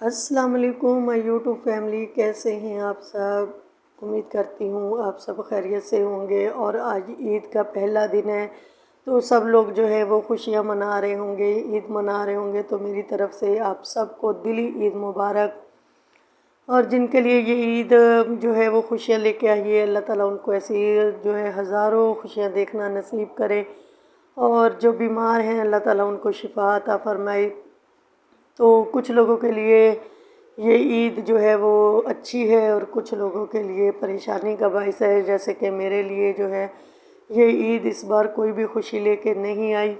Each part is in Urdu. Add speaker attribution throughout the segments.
Speaker 1: السلام علیکم مائی یوٹیوب فیملی، کیسے ہیں آپ سب؟ امید کرتی ہوں آپ سب خیریت سے ہوں گے۔ اور آج عید کا پہلا دن ہے تو سب لوگ جو ہے وہ خوشیاں منا رہے ہوں گے، عید منا رہے ہوں گے۔ تو میری طرف سے آپ سب کو دلی عید مبارک۔ اور جن کے لیے یہ عید جو ہے وہ خوشیاں لے کے آئی ہے، اللہ تعالیٰ ان کو ایسی جو ہے ہزاروں خوشیاں دیکھنا نصیب کرے۔ اور جو بیمار ہیں اللہ تعالیٰ ان کو شفا عطا فرمائے۔ تو کچھ لوگوں کے لیے یہ عید جو ہے وہ اچھی ہے اور کچھ لوگوں کے لیے پریشانی کا باعث ہے، جیسے کہ میرے لیے جو ہے یہ عید اس بار کوئی بھی خوشی لے کے نہیں آئی۔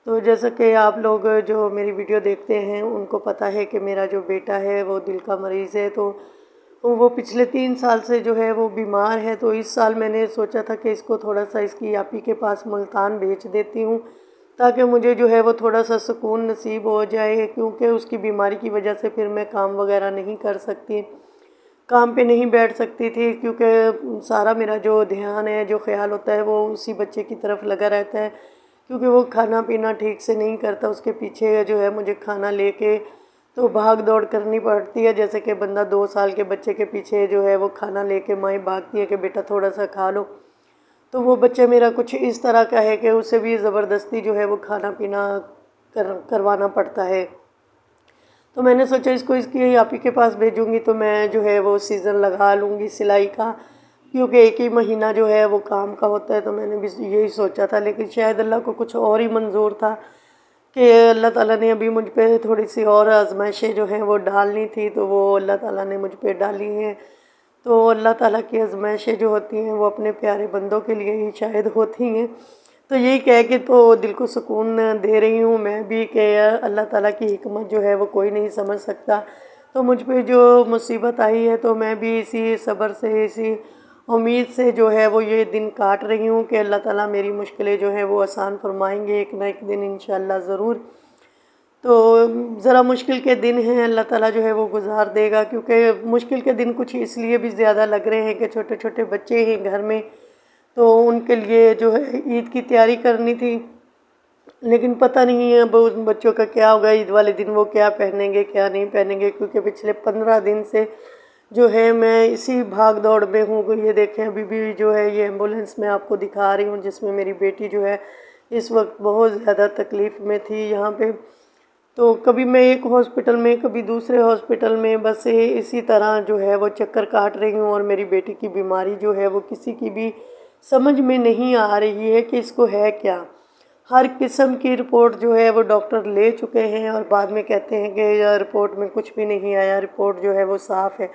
Speaker 1: تو جیسا کہ آپ لوگ جو میری ویڈیو دیکھتے ہیں ان کو پتہ ہے کہ میرا جو بیٹا ہے وہ دل کا مریض ہے، تو وہ پچھلے 3 سال سے جو ہے وہ بیمار ہے۔ تو اس سال میں نے سوچا تھا کہ اس کو تھوڑا سا اس کی آپی کے پاس ملتان بھیج دیتی ہوں، تاکہ مجھے جو ہے وہ تھوڑا سا سکون نصیب ہو جائے، کیونکہ اس کی بیماری کی وجہ سے پھر میں کام وغیرہ نہیں کر سکتی، کام پہ نہیں بیٹھ سکتی تھی، کیونکہ سارا میرا جو دھیان ہے، جو خیال ہوتا ہے وہ اسی بچے کی طرف لگا رہتا ہے، کیونکہ وہ کھانا پینا ٹھیک سے نہیں کرتا۔ اس کے پیچھے جو ہے مجھے کھانا لے کے تو بھاگ دوڑ کرنی پڑتی ہے، جیسے کہ بندہ 2 سال کے بچے کے پیچھے جو ہے وہ کھانا لے کے مائیں بھاگتی ہے کہ بیٹا تھوڑا سا کھا لو۔ تو وہ بچہ میرا کچھ اس طرح کا ہے کہ اسے بھی زبردستی جو ہے وہ کھانا پینا کروانا پڑتا ہے۔ تو میں نے سوچا اس کو اس کی آپی کے پاس بھیجوں گی تو میں جو ہے وہ سیزن لگا لوں گی سلائی کا، کیونکہ ایک ہی مہینہ جو ہے وہ کام کا ہوتا ہے۔ تو میں نے بھی یہی سوچا تھا، لیکن شاید اللہ کو کچھ اور ہی منظور تھا کہ اللہ تعالیٰ نے ابھی مجھ پہ تھوڑی سی اور آزمائشیں جو ہیں وہ ڈالنی تھی، تو وہ اللہ تعالیٰ نے مجھ پہ ڈالی ہیں۔ تو اللہ تعالیٰ کی آزمائشیں جو ہوتی ہیں وہ اپنے پیارے بندوں کے لیے ہی شاید ہوتی ہیں۔ تو یہی کہہ کے تو دل کو سکون دے رہی ہوں میں بھی کہ اللہ تعالیٰ کی حکمت جو ہے وہ کوئی نہیں سمجھ سکتا۔ تو مجھ پہ جو مصیبت آئی ہے تو میں بھی اسی صبر سے، اسی امید سے جو ہے وہ یہ دن کاٹ رہی ہوں کہ اللہ تعالیٰ میری مشکلیں جو ہیں وہ آسان فرمائیں گے ایک نہ ایک دن انشاءاللہ ضرور۔ تو ذرا مشکل کے دن ہیں، اللہ تعالیٰ جو ہے وہ گزار دے گا، کیونکہ مشکل کے دن کچھ اس لیے بھی زیادہ لگ رہے ہیں کہ چھوٹے چھوٹے بچے ہیں گھر میں، تو ان کے لیے جو ہے عید کی تیاری کرنی تھی، لیکن پتہ نہیں ہے اب ان بچوں کا کیا ہوگا عید والے دن، وہ کیا پہنیں گے کیا نہیں پہنیں گے، کیونکہ پچھلے 15 دن سے جو ہے میں اسی بھاگ دوڑ میں ہوں۔ یہ دیکھیں ابھی بھی جو ہے یہ ایمبولینس میں آپ کو دکھا رہی ہوں، جس میں میری بیٹی جو ہے اس وقت بہت زیادہ تکلیف میں تھی یہاں پہ۔ تو کبھی میں ایک ہاسپٹل میں کبھی دوسرے ہاسپٹل میں، بس اسی طرح جو ہے وہ چکر کاٹ رہی ہوں، اور میری بیٹی کی بیماری جو ہے وہ کسی کی بھی سمجھ میں نہیں آ رہی ہے کہ اس کو ہے کیا۔ ہر قسم کی رپورٹ جو ہے وہ ڈاکٹر لے چکے ہیں اور بعد میں کہتے ہیں کہ رپورٹ میں کچھ بھی نہیں آیا، رپورٹ جو ہے وہ صاف ہے۔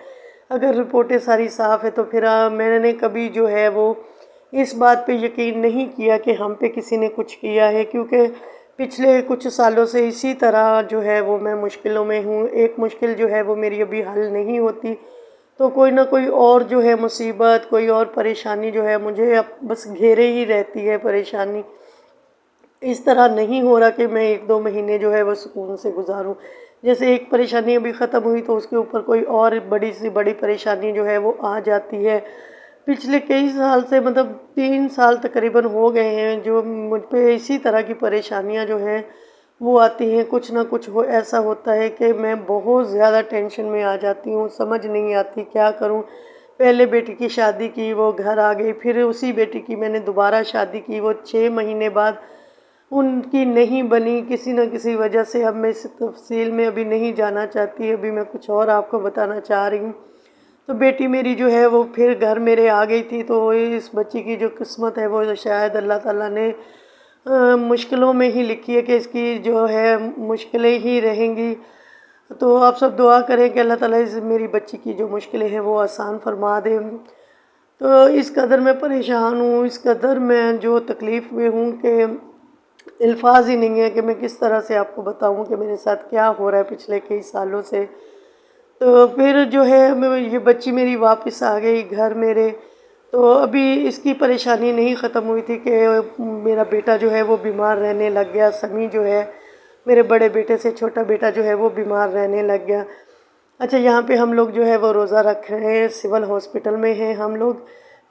Speaker 1: اگر رپورٹیں ساری صاف ہے تو پھر میں نے کبھی جو ہے وہ اس بات پہ یقین نہیں کیا کہ ہم پہ کسی نے کچھ کیا ہے، کیونکہ پچھلے کچھ سالوں سے اسی طرح جو ہے وہ میں مشکلوں میں ہوں۔ ایک مشکل جو ہے وہ میری ابھی حل نہیں ہوتی، تو کوئی نہ کوئی اور جو ہے مصیبت، کوئی اور پریشانی جو ہے مجھے اب بس گھیرے ہی رہتی ہے پریشانی۔ اس طرح نہیں ہو رہا کہ میں 1-2 مہینے جو ہے وہ سکون سے گزاروں۔ جیسے ایک پریشانی ابھی ختم ہوئی تو اس کے اوپر کوئی اور بڑی سی بڑی پریشانی جو ہے وہ آ جاتی ہے۔ پچھلے کئی سال سے، مطلب 3 سال تقریباً ہو گئے ہیں جو مجھ پہ اسی طرح کی پریشانیاں جو ہیں وہ آتی ہیں۔ کچھ نہ کچھ ایسا ہوتا ہے کہ میں بہت زیادہ ٹینشن میں آ جاتی ہوں، سمجھ نہیں آتی کیا کروں۔ پہلے بیٹی کی شادی کی، وہ گھر آ گئی، پھر اسی بیٹی کی میں نے دوبارہ شادی کی، وہ 6 مہینے بعد ان کی نہیں بنی کسی نہ کسی وجہ سے۔ اب میں اس تفصیل میں ابھی نہیں جانا چاہتی، ابھی میں کچھ اور آپ کو بتانا چاہ رہی ہوں۔ تو بیٹی میری جو ہے وہ پھر گھر میرے آ گئی تھی، تو اس بچی کی جو قسمت ہے وہ شاید اللہ تعالیٰ نے مشکلوں میں ہی لکھی ہے کہ اس کی جو ہے مشکلیں ہی رہیں گی۔ تو آپ سب دعا کریں کہ اللہ تعالیٰ اس میری بچی کی جو مشکلیں ہیں وہ آسان فرما دے۔ تو اس قدر میں پریشان ہوں، اس قدر میں جو تکلیف میں ہوں کہ الفاظ ہی نہیں ہے کہ میں کس طرح سے آپ کو بتاؤں کہ میرے ساتھ کیا ہو رہا ہے پچھلے کئی سالوں سے۔ تو پھر جو ہے یہ بچی میری واپس آ گئی گھر میرے، تو ابھی اس کی پریشانی نہیں ختم ہوئی تھی کہ میرا بیٹا جو ہے وہ بیمار رہنے لگ گیا۔ سمیع جو ہے میرے بڑے بیٹے سے چھوٹا بیٹا جو ہے وہ بیمار رہنے لگ گیا۔ اچھا، یہاں پہ ہم لوگ جو ہے وہ روزہ رکھ رہے ہیں، سول ہاسپٹل میں ہیں ہم لوگ،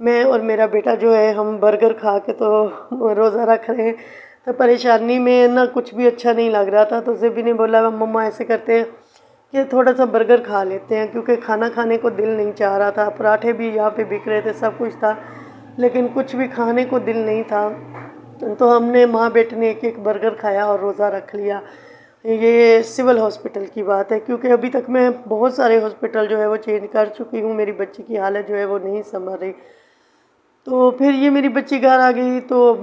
Speaker 1: میں اور میرا بیٹا جو ہے ہم برگر کھا کے تو روزہ رکھ رہے ہیں۔ تو پریشانی میں نہ کچھ بھی اچھا نہیں لگ رہا تھا، تو زبی نے بولا مما ایسے کرتے ہیں کہ تھوڑا سا برگر کھا لیتے ہیں، کیونکہ کھانا کھانے کو دل نہیں چاہ رہا تھا۔ پراٹھے بھی یہاں پہ بک رہے تھے، سب کچھ تھا، لیکن کچھ بھی کھانے کو دل نہیں تھا۔ تو ہم نے ماں بیٹے نے ایک ایک برگر کھایا اور روزہ رکھ لیا۔ یہ سول ہاسپٹل کی بات ہے، کیونکہ ابھی تک میں بہت سارے ہاسپٹل جو ہے وہ چینج کر چکی ہوں، میری بچی کی حالت جو ہے وہ نہیں سنبھل رہی۔ تو پھر یہ میری بچی گھر آ گئی، تو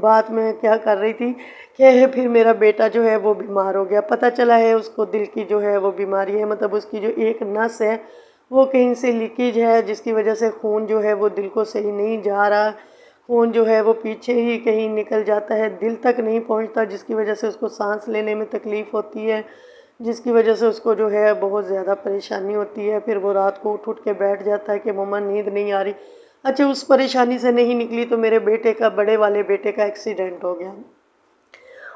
Speaker 1: بات میں کیا کر رہی تھی کہ پھر میرا بیٹا جو ہے وہ بیمار ہو گیا۔ پتہ چلا ہے اس کو دل کی جو ہے وہ بیماری ہے، مطلب اس کی جو ایک نس ہے وہ کہیں سے لیکیج ہے، جس کی وجہ سے خون جو ہے وہ دل کو صحیح نہیں جا رہا، خون جو ہے وہ پیچھے ہی کہیں نکل جاتا ہے، دل تک نہیں پہنچتا، جس کی وجہ سے اس کو سانس لینے میں تکلیف ہوتی ہے، جس کی وجہ سے اس کو جو ہے بہت زیادہ پریشانی ہوتی ہے۔ پھر وہ رات کو اٹھ کے بیٹھ جاتا ہے کہ مما نیند نہیں آ رہی۔ اچھا، اس پریشانی سے نہیں نکلی تو میرے بیٹے کا، بڑے والے بیٹے کا ایکسیڈنٹ ہو گیا۔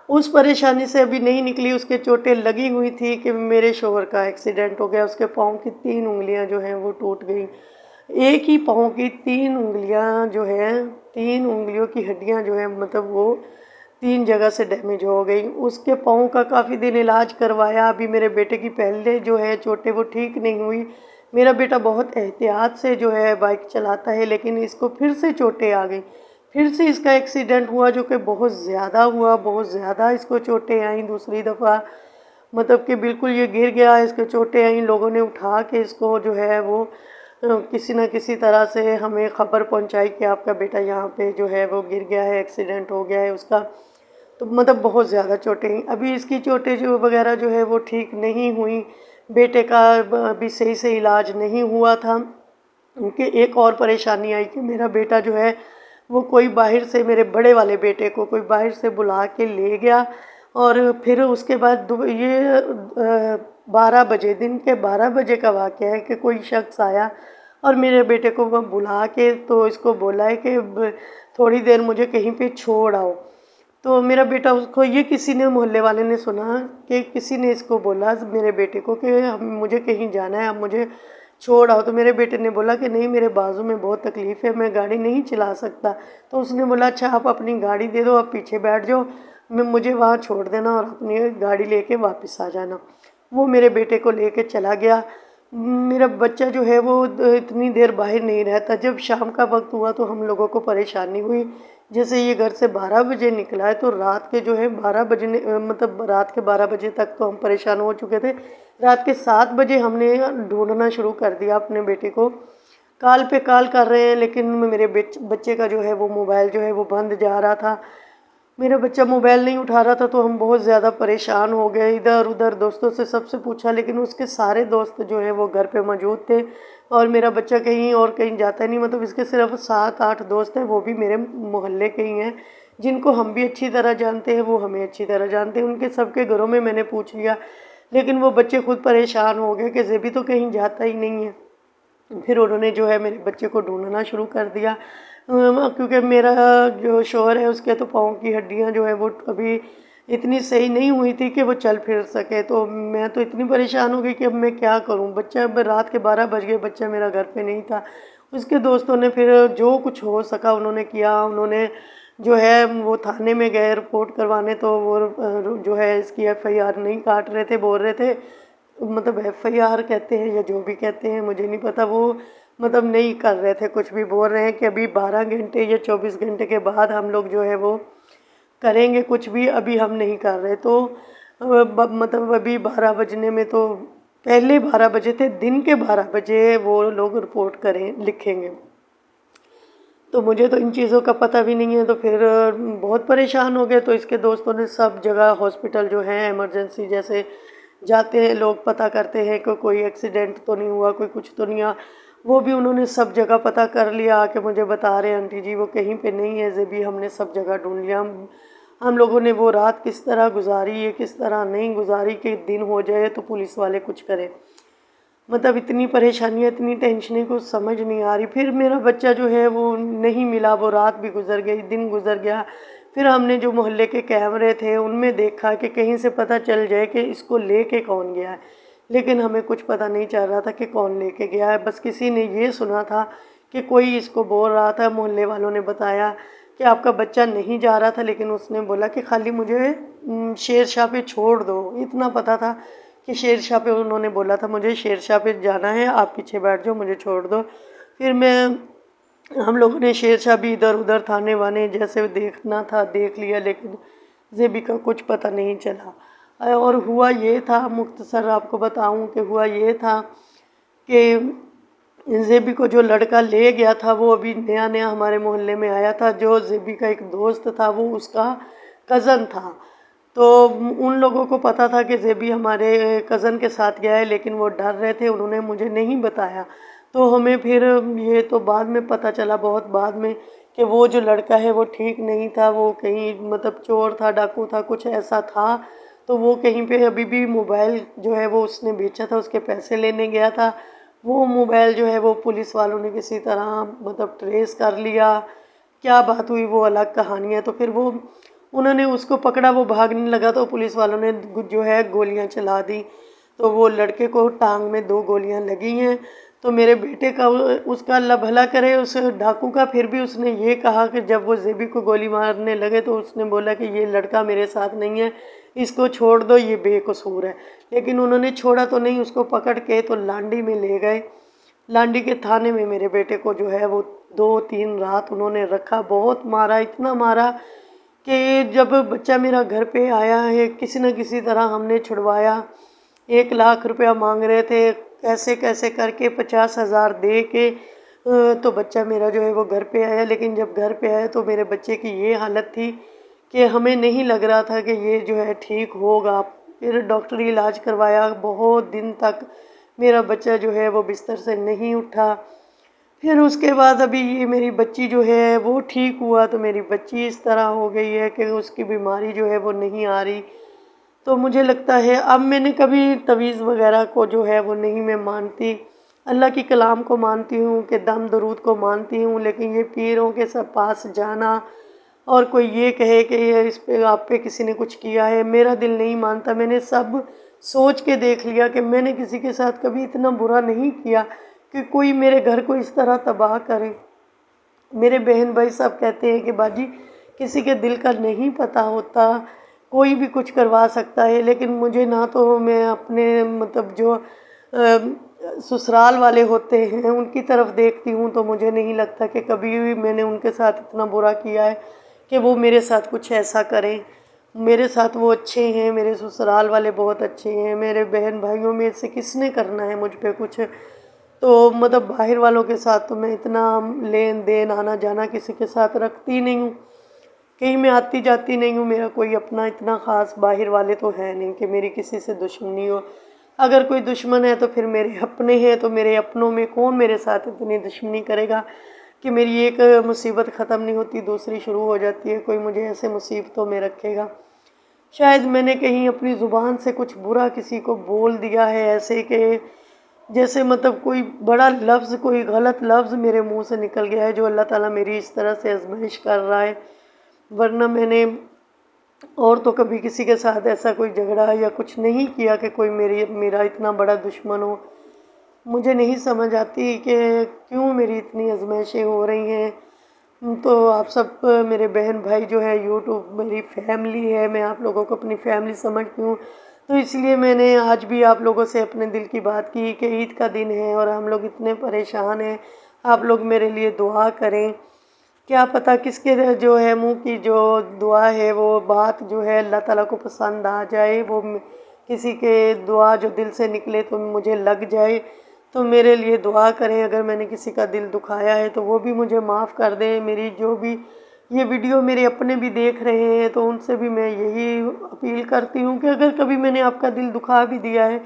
Speaker 1: اس پریشانی سے ابھی نہیں نکلی، اس کے چوٹیں لگی ہوئی تھی کہ میرے شوہر کا ایکسیڈنٹ ہو گیا۔ اس کے پاؤں کی 3 انگلیاں جو ہیں وہ ٹوٹ گئیں۔ ایک ہی پاؤں کی 3 انگلیاں جو ہیں، 3 انگلیوں کی ہڈیاں جو ہیں، مطلب وہ 3 جگہ سے ڈیمیج ہو گئی۔ اس کے پاؤں کا کافی دن علاج کروایا۔ ابھی میرے بیٹے کی پہلے جو ہے چوٹیں وہ ٹھیک نہیں ہوئی۔ میرا بیٹا بہت احتیاط سے جو ہے بائک چلاتا ہے، لیکن اس کو پھر سے چوٹیں آ گئیں۔ پھر سے اس کا ایکسیڈنٹ ہوا، جو کہ بہت زیادہ ہوا، بہت زیادہ اس کو چوٹیں آئیں دوسری دفعہ، مطلب کہ بالکل یہ گر گیا، اس کو چوٹیں آئیں۔ لوگوں نے اٹھا کے اس کو جو ہے وہ کسی نہ کسی طرح سے ہمیں خبر پہنچائی کہ آپ کا بیٹا یہاں پہ جو ہے وہ گر گیا ہے، ایکسیڈنٹ ہو گیا ہے اس کا۔ تو مطلب بہت زیادہ چوٹیں ہیں۔ ابھی اس کی چوٹیں جو وغیرہ جو ہے وہ ٹھیک نہیں ہوئیں۔ بیٹے کا ابھی صحیح سے علاج نہیں ہوا تھا، کیونکہ ایک اور پریشانی آئی کہ میرا بیٹا جو ہے وہ کوئی باہر سے، میرے بڑے والے بیٹے کو کوئی باہر سے بلا کے لے گیا، اور پھر اس کے بعد یہ 12 بجے، دن کے 12 بجے کا واقعہ ہے کہ کوئی شخص آیا اور میرے بیٹے کو وہ بلا کے تو اس کو بولا ہے کہ تھوڑی دیر مجھے کہیں پہ چھوڑ آؤ۔ تو میرا بیٹا، اس کو یہ کسی نے، محلے والے نے سنا کہ کسی نے اس کو بولا میرے بیٹے کو کہ مجھے کہیں جانا ہے، اب مجھے چھوڑ آؤ۔ تو میرے بیٹے نے بولا کہ نہیں، میرے بازو میں بہت تکلیف ہے، میں گاڑی نہیں چلا سکتا۔ تو اس نے بولا اچھا آپ اپنی گاڑی دے دو، آپ پیچھے بیٹھ جاؤ، مجھے وہاں چھوڑ دینا اور اپنی گاڑی لے کے واپس آ جانا۔ وہ میرے بیٹے کو لے کے چلا گیا۔ میرا بچہ جو ہے وہ اتنی دیر باہر نہیں رہتا۔ جب شام کا وقت ہوا تو ہم لوگوں کو پریشانی ہوئی، جیسے یہ گھر سے 12 بجے نکلا ہے تو رات کے جو ہے 12 بجے، مطلب رات کے 12 بجے تک تو ہم پریشان ہو چکے تھے۔ رات کے 7 بجے ہم نے ڈھونڈنا شروع کر دیا اپنے بیٹے کو، کال پہ کال کر رہے ہیں، لیکن میرے بچے کا جو ہے وہ موبائل جو ہے وہ بند جا رہا تھا۔ میرا بچہ موبائل نہیں اٹھا رہا تھا تو ہم بہت زیادہ پریشان ہو گئے، ادھر ادھر دوستوں سے سب سے پوچھا، لیکن اس کے سارے دوست جو ہے وہ گھر پہ موجود تھے اور میرا بچہ کہیں اور کہیں جاتا نہیں، مطلب اس کے صرف 7-8 دوست ہیں، وہ بھی میرے محلے کے ہی ہیں، جن کو ہم بھی اچھی طرح جانتے ہیں، وہ ہمیں اچھی طرح جانتے ہیں۔ ان کے سب کے گھروں میں نے پوچھ لیا، لیکن وہ بچے خود پریشان ہو گئے کہ زیبی تو کہیں جاتا ہی نہیں ہے۔ پھر انہوں نے جو ہے میرے بچے کو ڈھونڈنا شروع کر دیا، کیونکہ میرا جو شوہر ہے اس کے تو پاؤں کی ہڈیاں جو ہے وہ ابھی اتنی صحیح نہیں ہوئی تھی کہ وہ چل پھر سکے۔ تو میں تو اتنی پریشان ہو گئی کہ اب میں کیا کروں۔ بچہ، اب رات کے 12 بج گئے، بچہ میرا گھر پہ نہیں تھا۔ اس کے دوستوں نے پھر جو کچھ ہو سکا انہوں نے کیا، انہوں نے جو ہے وہ تھانے میں گئے رپورٹ کروانے، تو وہ جو ہے اس کی FIR نہیں کاٹ رہے تھے، بول رہے تھے، مطلب FIR کہتے ہیں یا جو بھی کہتے ہیں مجھے نہیں پتہ، وہ مطلب نہیں کر رہے تھے کچھ بھی، بول رہے ہیں کہ ابھی 12 گھنٹے یا 24 گھنٹے کے بعد ہم لوگ جو ہے وہ کریں گے کچھ بھی، ابھی ہم نہیں کر رہے۔ تو مطلب ابھی 12 بجنے میں، تو پہلے 12 بجے تھے، دن کے 12 بجے وہ لوگ رپورٹ لکھیں گے۔ تو مجھے تو ان چیزوں کا پتہ بھی نہیں ہے، تو پھر بہت پریشان ہو گئے۔ تو اس کے دوستوں نے سب جگہ ہاسپٹل جو ہیں ایمرجنسی جیسے جاتے ہیں لوگ، پتہ کرتے ہیں کہ کوئی ایکسیڈنٹ تو نہیں ہوا، کوئی کچھ تو نہیں ہوا، وہ بھی انہوں نے سب جگہ پتہ کر لیا کہ مجھے بتا رہے ہیں آنٹی جی وہ کہیں پہ نہیں ہے زیبی، ہم نے سب جگہ ڈھونڈ لیا۔ ہم لوگوں نے وہ رات کس طرح گزاری ہے، کس طرح نہیں گزاری کہ دن ہو جائے تو پولیس والے کچھ کریں۔ مطلب اتنی پریشانیاں، اتنی ٹینشنیں، کچھ سمجھ نہیں آ رہی۔ پھر میرا بچہ جو ہے وہ نہیں ملا، وہ رات بھی گزر گئی، دن گزر گیا۔ پھر ہم نے جو محلے کے کیمرے تھے ان میں دیکھا کہ کہیں سے پتہ چل جائے کہ اس کو لے کے کون گیا ہے، لیکن ہمیں کچھ پتہ نہیں چل رہا تھا کہ کون لے کے گیا ہے۔ بس کسی نے یہ سنا تھا کہ کوئی اس کو بول رہا تھا، محلے والوں نے بتایا کہ آپ کا بچہ نہیں جا رہا تھا، لیکن اس نے بولا کہ خالی مجھے شیر شاہ پہ چھوڑ دو، اتنا پتہ تھا کہ شیر شاہ پہ انہوں نے بولا تھا مجھے شیر شاہ پہ جانا ہے، آپ پیچھے بیٹھ جاؤ، مجھے چھوڑ دو۔ پھر ہم لوگوں نے شیر شاہ بھی ادھر ادھر تھانے وانے جیسے دیکھنا تھا دیکھ لیا، لیکن زیبی کا کچھ پتہ نہیں چلا۔ اور ہوا یہ تھا، مختصر آپ کو بتاؤں کہ ہوا یہ تھا کہ زیبی کو جو لڑکا لے گیا تھا وہ ابھی نیا نیا ہمارے محلے میں آیا تھا، جو زیبی کا ایک دوست تھا وہ اس کا کزن تھا۔ تو ان لوگوں کو پتہ تھا کہ زیبی ہمارے کزن کے ساتھ گیا ہے، لیکن وہ ڈر رہے تھے، انہوں نے مجھے نہیں بتایا۔ تو ہمیں پھر یہ تو بعد میں پتہ چلا، بہت بعد میں، کہ وہ جو لڑکا ہے وہ ٹھیک نہیں تھا، وہ کہیں مطلب چور تھا، ڈاکو تھا، کچھ ایسا تھا۔ تو وہ کہیں پہ ابھی بھی موبائل جو ہے وہ اس نے بیچا تھا، اس کے پیسے لینے گیا تھا، وہ موبائل جو ہے وہ پولیس والوں نے کسی طرح مطلب ٹریس کر لیا۔ کیا بات ہوئی وہ الگ کہانی ہے۔ تو پھر انہوں نے اس کو پکڑا، وہ بھاگنے لگا تو پولیس والوں نے جو ہے گولیاں چلا دی، تو وہ لڑکے کو ٹانگ میں 2 گولیاں لگی ہیں۔ تو میرے بیٹے کا، اس کا اللہ بھلا کرے اس ڈاکو کا، پھر بھی اس نے یہ کہا کہ جب وہ زیبی کو گولی مارنے لگے تو اس نے بولا کہ یہ لڑکا میرے ساتھ نہیں ہے، اس کو چھوڑ دو، یہ بے قصور ہے۔ لیکن انہوں نے چھوڑا تو نہیں، اس کو پکڑ کے تو لانڈی میں لے گئے۔ لانڈی کے تھانے میں میرے بیٹے کو جو ہے وہ 2-3 رات انہوں نے رکھا، بہت مارا، اتنا مارا کہ جب بچہ میرا گھر پہ آیا ہے کسی نہ کسی طرح ہم نے چھڑوایا۔ 1 لاکھ روپیہ مانگ رہے تھے، کیسے کیسے کر کے 50,000 دے کے تو بچہ میرا جو ہے وہ گھر پہ آیا۔ لیکن جب گھر پہ آیا تو میرے بچے کی یہ حالت تھی کہ ہمیں نہیں لگ رہا تھا کہ یہ جو ہے ٹھیک ہوگا۔ پھر ڈاکٹری علاج کروایا، بہت دن تک میرا بچہ جو ہے وہ بستر سے نہیں اٹھا۔ پھر اس کے بعد ابھی یہ میری بچی جو ہے وہ ٹھیک ہوا، تو میری بچی اس طرح ہو گئی ہے کہ اس کی بیماری جو ہے وہ نہیں آ رہی۔ تو مجھے لگتا ہے اب میں نے کبھی تویز وغیرہ کو جو ہے وہ نہیں میں مانتی، اللہ کی کلام کو مانتی ہوں، کہ دم درود کو مانتی ہوں، لیکن یہ پیروں کے سب پاس جانا اور کوئی یہ کہے کہ یہ اس پہ آپ پہ کسی نے کچھ کیا ہے، میرا دل نہیں مانتا۔ میں نے سب سوچ کے دیکھ لیا کہ میں نے کسی کے ساتھ کبھی اتنا برا نہیں کیا کہ کوئی میرے گھر کو اس طرح تباہ کرے۔ میرے بہن بھائی سب کہتے ہیں کہ باجی کسی کے دل کا نہیں پتہ ہوتا، کوئی بھی کچھ کروا سکتا ہے، لیکن مجھے نہ تو میں اپنے مطلب جو سسرال والے ہوتے ہیں ان کی طرف دیکھتی ہوں تو مجھے نہیں لگتا کہ کبھی بھی میں نے ان کے ساتھ اتنا برا کیا ہے کہ وہ میرے ساتھ کچھ ایسا کریں۔ میرے ساتھ وہ اچھے ہیں، میرے سسرال والے بہت اچھے ہیں، میرے بہن بھائیوں میں سے کس نے کرنا ہے مجھ پہ کچھ؟ تو مطلب باہر والوں کے ساتھ تو میں اتنا لین دین آنا جانا کسی کے ساتھ رکھتی نہیں ہوں، کہیں میں آتی جاتی نہیں ہوں، میرا کوئی اپنا اتنا خاص باہر والے تو ہے نہیں کہ میری کسی سے دشمنی ہو۔ اگر کوئی دشمن ہے تو پھر میرے اپنے ہیں، تو میرے اپنوں میں کون میرے ساتھ اتنی دشمنی کرے گا کہ میری ایک مصیبت ختم نہیں ہوتی دوسری شروع ہو جاتی ہے، کوئی مجھے ایسے مصیبتوں میں رکھے گا۔ شاید میں نے کہیں اپنی زبان سے کچھ برا کسی کو بول دیا ہے، ایسے کہ جیسے مطلب کوئی بڑا لفظ، کوئی غلط لفظ میرے منہ سے نکل گیا ہے جو اللہ تعالیٰ میری اس طرح سے آزمائش کر رہا ہے، ورنہ میں نے اور تو کبھی کسی کے ساتھ ایسا کوئی جھگڑا یا کچھ نہیں کیا کہ کوئی میرا اتنا بڑا دشمن ہو۔ مجھے نہیں سمجھ آتی کہ کیوں میری اتنی آزمائشیں ہو رہی ہیں۔ تو آپ سب میرے بہن بھائی جو ہے یوٹیوب میری فیملی ہے، میں آپ لوگوں کو اپنی فیملی سمجھتی ہوں، تو اس لیے میں نے آج بھی آپ لوگوں سے اپنے دل کی بات کی کہ عید کا دن ہے اور ہم لوگ اتنے پریشان ہیں، آپ لوگ میرے لیے دعا کریں۔ کیا پتہ کس کے جو ہے منہ کی جو دعا ہے وہ بات جو ہے اللہ تعالیٰ کو پسند آ جائے، وہ کسی کے دعا جو دل سے نکلے تو مجھے لگ جائے۔ تو میرے لیے دعا کریں، اگر میں نے کسی کا دل دکھایا ہے تو وہ بھی مجھے معاف کر دیں۔ میری جو بھی یہ ویڈیو میرے اپنے بھی دیکھ رہے ہیں تو ان سے بھی میں یہی اپیل کرتی ہوں کہ اگر کبھی میں نے آپ کا دل دکھا بھی دیا ہے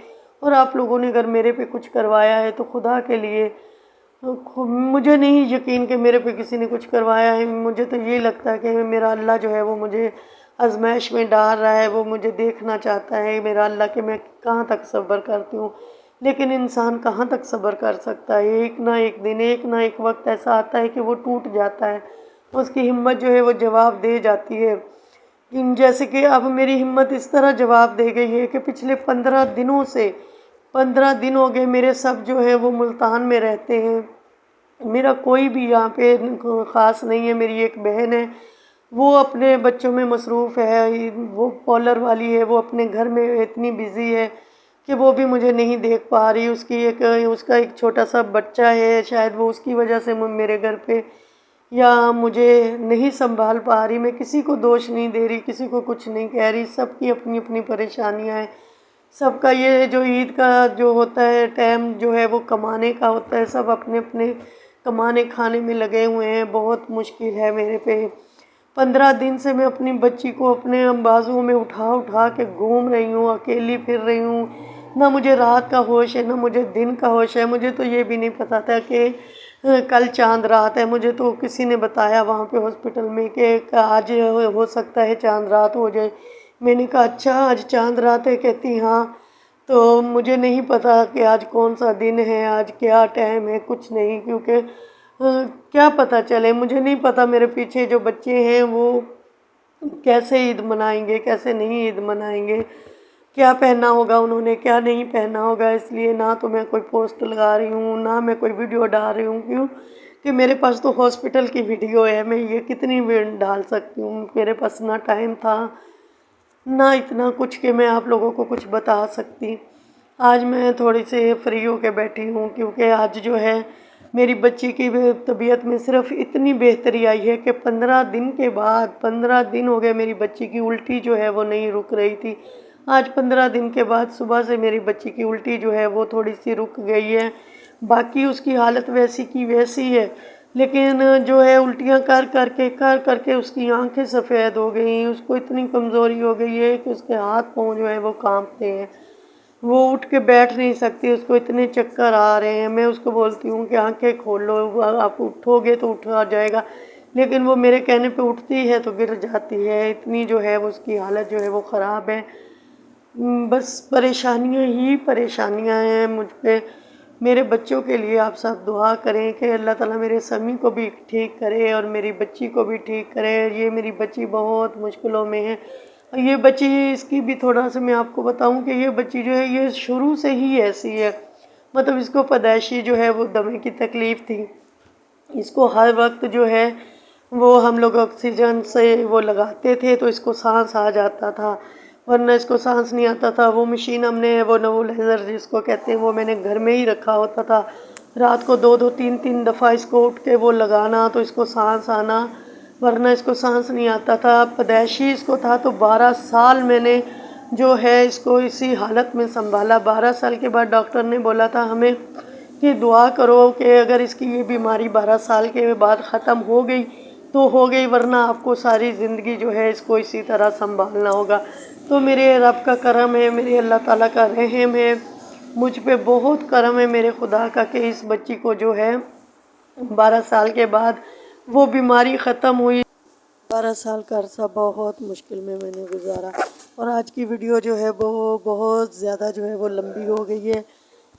Speaker 1: اور آپ لوگوں نے اگر میرے پہ کچھ کروایا ہے تو خدا کے لیے، مجھے نہیں یقین کہ میرے پہ کسی نے کچھ کروایا ہے، مجھے تو یہ لگتا ہے کہ میرا اللہ جو ہے وہ مجھے آزمائش میں ڈال رہا ہے، وہ مجھے دیکھنا چاہتا ہے میرا اللہ کہ میں کہاں تک صبر کرتی ہوں۔ لیکن انسان کہاں تک صبر کر سکتا ہے، ایک نہ ایک دن، ایک نہ ایک وقت ایسا آتا ہے کہ وہ ٹوٹ جاتا ہے، اس کی ہمت جو ہے وہ جواب دے جاتی ہے۔ جیسے کہ اب میری ہمت اس طرح جواب دے گئی ہے کہ پچھلے 15 دن ہو گئے، میرے سب جو ہے وہ ملتان میں رہتے ہیں، میرا کوئی بھی یہاں پہ خاص نہیں ہے۔ میری ایک بہن ہے، وہ اپنے بچوں میں مصروف ہے، وہ پارلر والی ہے، وہ اپنے گھر میں اتنی بزی ہے، کہ وہ بھی مجھے نہیں دیکھ پا رہی. اس کا ایک چھوٹا سا بچہ ہے، شاید وہ اس کی وجہ سے میرے گھر پہ یا مجھے نہیں سنبھال پا رہی. میں کسی کو دوش نہیں دے رہی، کسی کو کچھ نہیں کہہ رہی. سب کی اپنی اپنی پریشانیاں ہیں. سب کا یہ جو عید کا جو ہوتا ہے ٹائم جو ہے وہ کمانے کا ہوتا ہے. سب اپنے اپنے کمانے کھانے میں لگے ہوئے ہیں. بہت مشکل ہے میرے پہ. 15 دن سے میں اپنی بچی کو اپنے بازوؤں میں اٹھا اٹھا کے گھوم رہی ہوں، اکیلی پھر رہی ہوں. نہ مجھے رات کا ہوش ہے، نہ مجھے دن کا ہوش ہے. مجھے تو یہ بھی نہیں پتا تھا کہ کل چاند رات ہے. مجھے تو کسی نے بتایا وہاں پہ ہاسپٹل میں کہ آج ہو سکتا ہے چاند رات ہو جائے. میں نے کہا اچھا آج چاند رات ہے؟ کہتی ہاں. تو مجھے نہیں پتا کہ آج کون سا دن ہے، آج کیا ٹائم ہے، کچھ نہیں. کیونکہ کیا پتہ چلے، مجھے نہیں پتا میرے پیچھے جو بچے ہیں وہ کیسے عید منائیں گے، کیسے نہیں عید منائیں گے، کیا پہنا ہوگا انہوں نے، کیا نہیں پہنا ہوگا. اس لیے نہ تو میں کوئی پوسٹ لگا رہی ہوں، نہ میں کوئی ویڈیو ڈال رہی ہوں. کیوں کہ میرے پاس تو ہاسپٹل کی ویڈیو ہے، میں یہ کتنی ڈال سکتی ہوں. میرے پاس نہ ٹائم تھا نہ اتنا کچھ کہ میں آپ لوگوں کو کچھ بتا سکتی. آج میں تھوڑی سی فری ہو کے بیٹھی ہوں کیونکہ آج جو ہے میری بچی کی طبیعت میں صرف اتنی بہتری آئی ہے کہ 15 دن کے بعد، 15 دن ہو گئے میری بچی کی الٹی جو ہے وہ نہیں رک رہی تھی. آج 15 دن کے بعد صبح سے میری بچی کی الٹی جو ہے وہ تھوڑی سی رک گئی ہے. باقی اس کی حالت ویسی کی ویسی ہے، لیکن جو ہے الٹیاں کر کر کے اس کی آنکھیں سفید ہو گئیں. اس کو اتنی کمزوری ہو گئی ہے کہ اس کے ہاتھ پاؤں جو ہے وہ کانپتے ہیں. وہ اٹھ کے بیٹھ نہیں سکتی، اس کو اتنے چکر آ رہے ہیں. میں اس کو بولتی ہوں کہ آنکھیں کھول لو، آپ اٹھو گے تو اٹھا جائے گا، لیکن وہ میرے کہنے پہ اٹھتی ہے تو گر جاتی ہے. اتنی جو ہے وہ اس کی حالت جو ہے وہ خراب ہے. بس پریشانیاں ہی پریشانیاں ہیں مجھ پہ. میرے بچوں کے لیے آپ سب دعا کریں کہ اللہ تعالیٰ میرے سمی کو بھی ٹھیک کرے اور میری بچی کو بھی ٹھیک کرے. یہ میری بچی بہت مشکلوں میں ہے. یہ بچی اس کی بھی تھوڑا سا میں آپ کو بتاؤں کہ یہ بچی جو ہے یہ شروع سے ہی ایسی ہے. مطلب اس کو پیدائشی جو ہے وہ دمے کی تکلیف تھی. اس کو ہر وقت جو ہے وہ ہم لوگ آکسیجن سے وہ لگاتے تھے تو اس کو سانس آ جاتا تھا، ورنہ اس کو سانس نہیں آتا تھا. وہ مشین ہم نے وہ نیبولائزر جس کو کہتے ہیں وہ میں نے گھر میں ہی رکھا ہوتا تھا. رات کو 2 3 دفعہ اس کو اٹھ کے وہ لگانا تو اس کو سانس آنا، ورنہ اس کو سانس نہیں آتا تھا. پیدائشی اس کو تھا تو 12 سال میں نے جو ہے اس کو اسی حالت میں سنبھالا. 12 سال کے بعد ڈاکٹر نے بولا تھا ہمیں کہ دعا کرو کہ اگر اس کی یہ بیماری 12 سال کے بعد ختم ہو گئی تو ہو گئی، ورنہ آپ کو ساری زندگی جو ہے اس کو اسی طرح سنبھالنا ہوگا. تو میرے رب کا کرم ہے، میرے اللہ تعالیٰ کا رحم ہے، مجھ پہ بہت کرم ہے میرے خدا کا کہ اس بچی کو جو ہے 12 سال کے بعد وہ بیماری ختم ہوئی. 12 سال کا عرصہ بہت مشکل میں نے گزارا. اور آج کی ویڈیو جو ہے وہ بہت زیادہ جو ہے وہ لمبی ہو گئی ہے.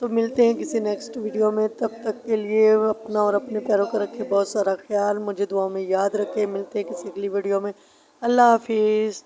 Speaker 1: تو ملتے ہیں کسی نیکسٹ ویڈیو میں. تب تک کے لیے اپنا اور اپنے پیروں کا رکھے بہت سارا خیال. مجھے دعاؤں میں یاد رکھے. ملتے ہیں کسی اگلی ویڈیو میں. اللہ حافظ.